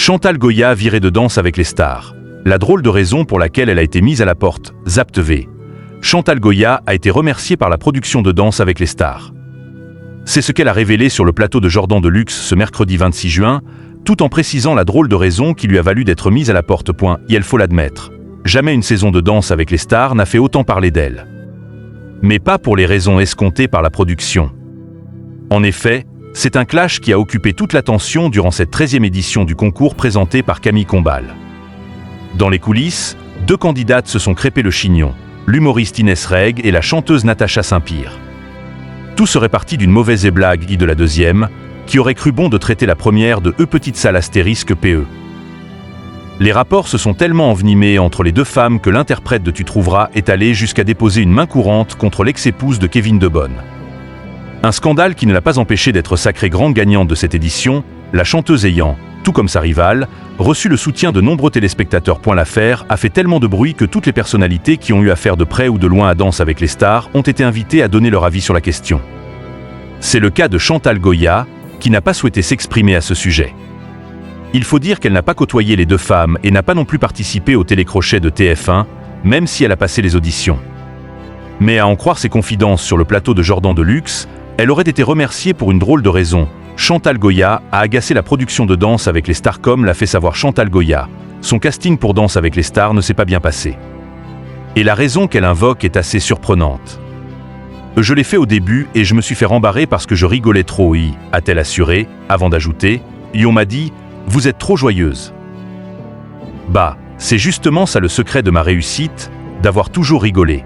Chantal Goya virée de Danse avec les stars. La drôle de raison pour laquelle elle a été mise à la porte, Zap TV. Chantal Goya a été remerciée par la production de Danse avec les stars. C'est ce qu'elle a révélé sur le plateau de Jordan de Luxe ce mercredi 26 juin, tout en précisant la drôle de raison qui lui a valu d'être mise à la porte. Et il faut l'admettre. Jamais une saison de Danse avec les stars n'a fait autant parler d'elle. Mais pas pour les raisons escomptées par la production. En effet, c'est un clash qui a occupé toute l'attention durant cette 13e édition du concours présenté par Camille Combal. Dans les coulisses, 2 candidates se sont crêpées le chignon, l'humoriste Inès Reg et la chanteuse Natacha Saint-Pire. Tout serait parti d'une mauvaise blague de la deuxième, qui aurait cru bon de traiter la première de petite salle astérisque PE. Les rapports se sont tellement envenimés entre les 2 femmes que l'interprète de Tu trouveras est allé jusqu'à déposer une main courante contre l'ex-épouse de Kevin Debonne. Un scandale qui ne l'a pas empêché d'être sacrée grande gagnante de cette édition, la chanteuse ayant, tout comme sa rivale, reçu le soutien de nombreux téléspectateurs. L'affaire a fait tellement de bruit que toutes les personnalités qui ont eu affaire de près ou de loin à Danse avec les stars ont été invitées à donner leur avis sur la question. C'est le cas de Chantal Goya, qui n'a pas souhaité s'exprimer à ce sujet. Il faut dire qu'elle n'a pas côtoyé les 2 femmes et n'a pas non plus participé au télécrochet de TF1, même si elle a passé les auditions. Mais à en croire ses confidences sur le plateau de Jordan de Luxe, elle aurait été remerciée pour une drôle de raison. Chantal Goya a agacé la production de Danse avec les stars, comme l'a fait savoir Chantal Goya. Son casting pour Danse avec les stars ne s'est pas bien passé. Et la raison qu'elle invoque est assez surprenante. Je l'ai fait au début et je me suis fait rembarrer parce que je rigolais trop, a-t-elle assuré, avant d'ajouter, on m'a dit, vous êtes trop joyeuse. Bah, c'est justement ça le secret de ma réussite, d'avoir toujours rigolé.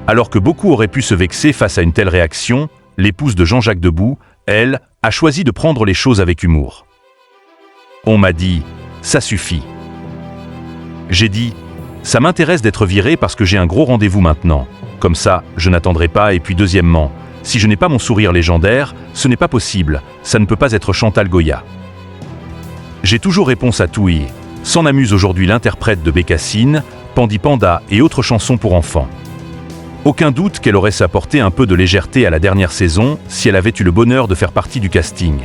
Alors que beaucoup auraient pu se vexer face à une telle réaction, l'épouse de Jean-Jacques Debout, elle, a choisi de prendre les choses avec humour. On m'a dit, ça suffit. J'ai dit, ça m'intéresse d'être viré parce que j'ai un gros rendez-vous maintenant. Comme ça, je n'attendrai pas. Et puis deuxièmement, si je n'ai pas mon sourire légendaire, ce n'est pas possible, ça ne peut pas être Chantal Goya. J'ai toujours réponse à tout. S'en amuse aujourd'hui l'interprète de Bécassine, Pandi Panda et autres chansons pour enfants. Aucun doute qu'elle aurait apporté un peu de légèreté à la dernière saison si elle avait eu le bonheur de faire partie du casting.